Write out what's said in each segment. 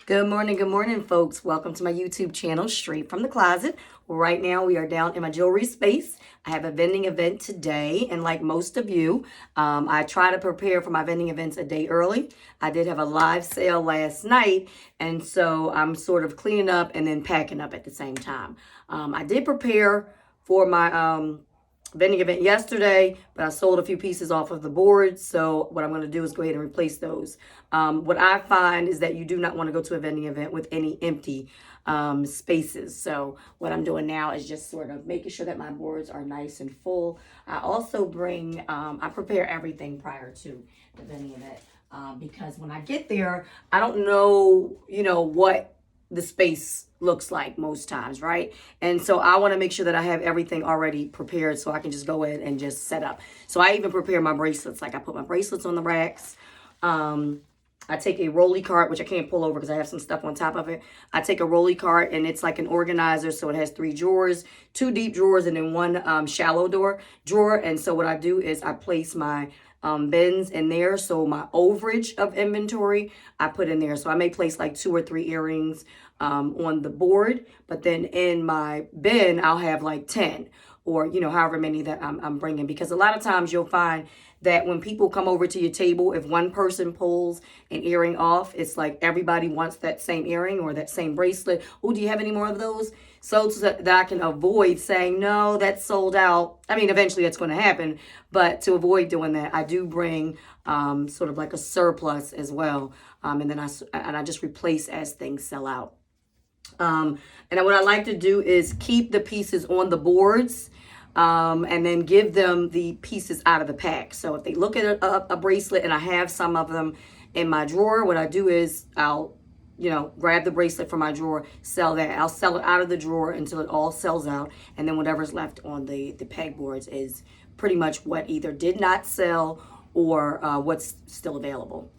Good morning, folks. Welcome to my YouTube channel, Straight from the Closet. Right now, we are down in my jewelry space. I have a vending event today, and like most of you, I try to prepare for my vending events a day early. I did have a live sale last night, and so I'm sort of cleaning up and then packing up at the same time. I did prepare for my vending event yesterday, but I sold a few pieces off of the board. So what I'm going to do is go ahead and replace those. What I find is that you do not want to go to a vending event with any empty spaces. So what I'm doing now is just sort of making sure that my boards are nice and full. I also I prepare everything prior to the vending event because when I get there, I don't know, what the space looks like most times, right? And so I want to make sure that I have everything already prepared so I can just go in and just set up. So I even prepare my bracelets. Like I put my bracelets on the racks. I take a rolly cart, which I can't pull over because I have some stuff on top of it. I take a rolly cart and it's like an organizer. So it has 3 drawers, 2 deep drawers, and then 1 shallow drawer. And so what I do is I place my bins in there. So my overage of inventory, I put in there. So I may place like 2 or 3 earrings on the board, but then in my bin, I'll have like 10 or, however many that I'm bringing. Because a lot of times you'll find that when people come over to your table, if one person pulls an earring off, it's like everybody wants that same earring or that same bracelet. Oh, do you have any more of those? So that I can avoid saying, no, that's sold out. I mean, eventually that's going to happen. But to avoid doing that, I do bring sort of like a surplus as well. And then I just replace as things sell out. And what I like to do is keep the pieces on the boards and then give them the pieces out of the pack. So if they look at a bracelet and I have some of them in my drawer, what I do is I'll grab the bracelet from my drawer, sell that. I'll sell it out of the drawer until it all sells out. And then whatever's left on the peg boards is pretty much what either did not sell or what's still available.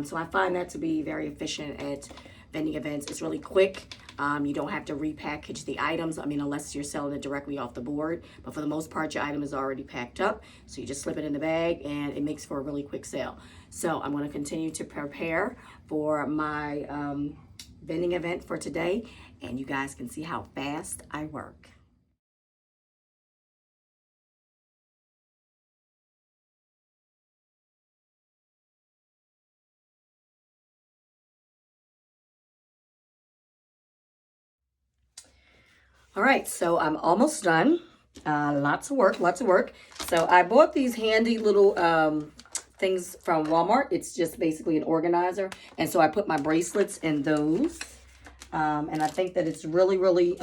So I find that to be very efficient at vending events. It's really quick. You don't have to repackage the items. I mean, unless you're selling it directly off the board. But for the most part, your item is already packed up. So you just slip it in the bag and it makes for a really quick sale. So I'm going to continue to prepare for my vending event for today. And you guys can see how fast I work. All right, so I'm almost done. Lots of work, lots of work. So I bought these handy little things from Walmart. It's just basically an organizer. And so I put my bracelets in those. And I think that it's really, really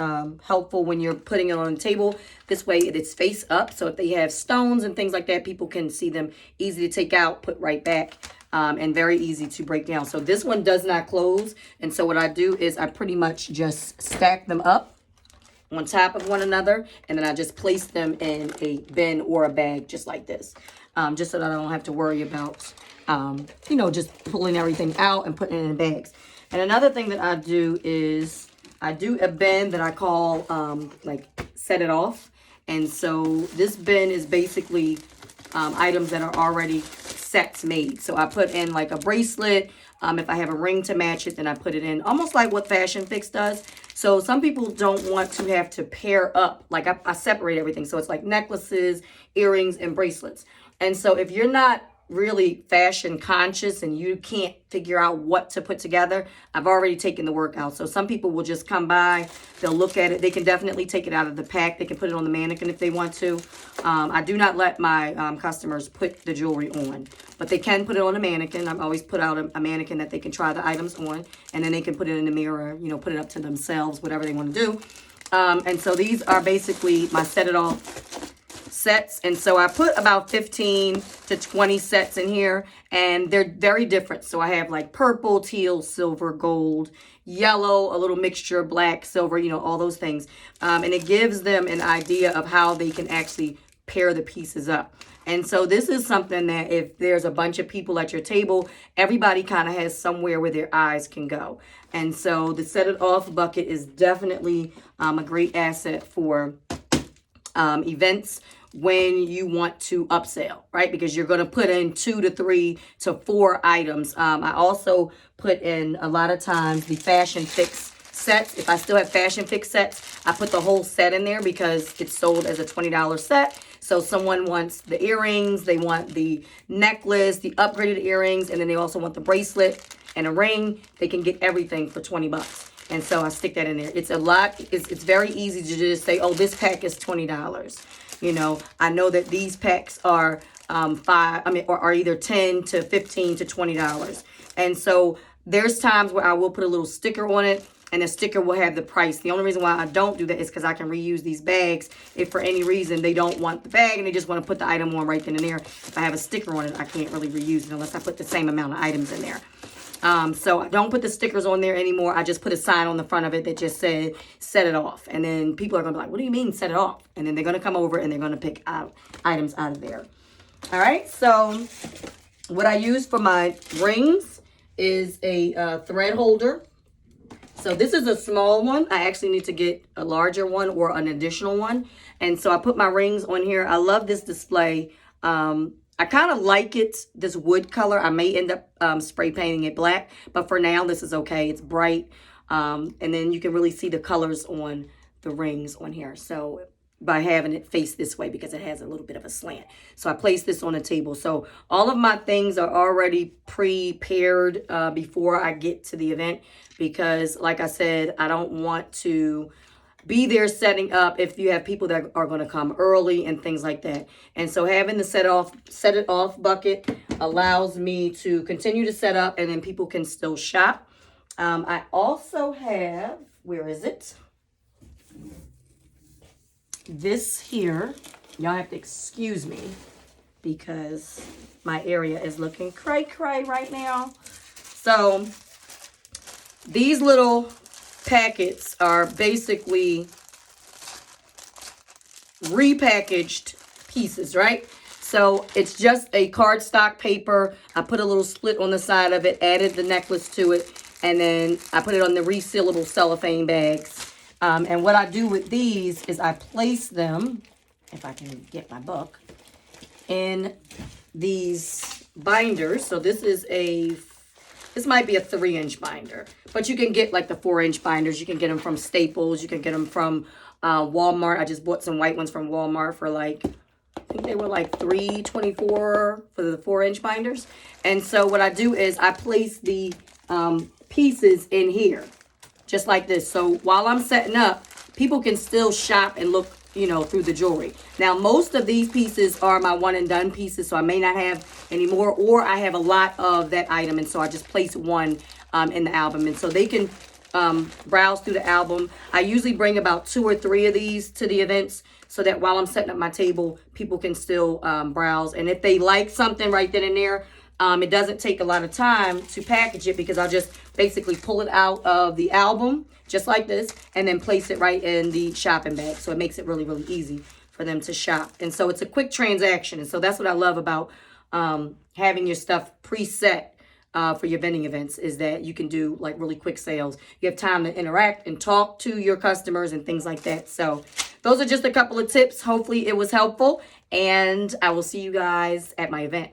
helpful when you're putting it on the table. This way it's face up. So if they have stones and things like that, people can see them. Easy to take out, put right back. And very easy to break down. So this one does not close. And so what I do is I pretty much just stack them up on top of one another, and then I just place them in a bin or a bag just like this, just so that I don't have to worry about, just pulling everything out and putting it in bags. And another thing that I do is I do a bin that I call like set it off. And so this bin is basically items that are already sets made. So I put in like a bracelet. If I have a ring to match it, then I put it in almost like what Fashion Fix does. So some people don't want to have to pair up. Like I separate everything. So it's like necklaces, earrings, and bracelets. And so if you're not really fashion conscious and you can't figure out what to put together, I've already taken the work out. So some people will just come by, they'll look at it. They can definitely take it out of the pack. They can put it on the mannequin if they want to. I do not let my customers put the jewelry on, but they can put it on a mannequin. I've always put out a mannequin that they can try the items on, and then they can put it in the mirror, put it up to themselves, whatever they want to do. And so these are basically my set it off sets. And so I put about 15 to 20 sets in here, and they're very different. So I have like purple, teal, silver, gold, yellow, a little mixture, black, silver, all those things. And it gives them an idea of how they can actually pair the pieces up. And so this is something that if there's a bunch of people at your table, everybody kind of has somewhere where their eyes can go. And so the set it off bucket is definitely a great asset for events when you want to upsell, right? Because you're going to put in 2 to 3 to 4 items. I also put in a lot of times the fashion fix sets. If I still have fashion fix sets, I put the whole set in there because it's sold as a $20 set. So someone wants the earrings, they want the necklace, the upgraded earrings, and then they also want the bracelet and a ring. They can get everything for 20 bucks. And so I stick that in there. It's a lot. It's very easy to just say, oh, this pack is $20. You know, I know that these packs are are either 10 to 15 to $20. And so there's times where I will put a little sticker on it, and the sticker will have the price. The only reason why I don't do that is because I can reuse these bags if for any reason they don't want the bag and they just want to put the item on right then and there. If I have a sticker on it, I can't really reuse it unless I put the same amount of items in there. So I don't put the stickers on there anymore. I just put a sign on the front of it that just said, set it off. And then people are going to be like, what do you mean set it off? And then they're going to come over and they're going to pick out items out of there. All right. So what I use for my rings is a thread holder. So this is a small one. I actually need to get a larger one or an additional one. And so I put my rings on here. I love this display. I kind of like it, this wood color. I may end up spray painting it black, but for now, this is okay. It's bright. And then you can really see the colors on the rings on here. So by having it face this way because it has a little bit of a slant. So I place this on a table. So all of my things are already prepared before I get to the event because, like I said, I don't want to be there setting up if you have people that are going to come early and things like that. And so having the set it off bucket allows me to continue to set up and then people can still shop. I also have, where is it? This here, y'all have to excuse me because my area is looking cray right now. So these little packets are basically repackaged pieces, right? So it's just a cardstock paper. I put a little split on the side of it, added the necklace to it, and then I put it on the resealable cellophane bags. And what I do with these is I place them, if I can get my book, in these binders. So this might be a 3-inch binder, but you can get like the 4-inch binders. You can get them from Staples. You can get them from Walmart. I just bought some white ones from Walmart for like, I think they were like $3.24 for the 4-inch binders. And so what I do is I place the pieces in here, just like this. So while I'm setting up, people can still shop and look, you know, through the jewelry. Now, most of these pieces are my one and done pieces, so I may not have any more, or I have a lot of that item, and so I just place one in the album. And so they can browse through the album. I usually bring about 2 or 3 of these to the events so that while I'm setting up my table, people can still browse. And if they like something right then and there, it doesn't take a lot of time to package it because I'll just basically pull it out of the album just like this and then place it right in the shopping bag. So it makes it really, really easy for them to shop. And so it's a quick transaction. And so that's what I love about having your stuff preset for your vending events is that you can do like really quick sales. You have time to interact and talk to your customers and things like that. So those are just a couple of tips. Hopefully it was helpful, and I will see you guys at my event.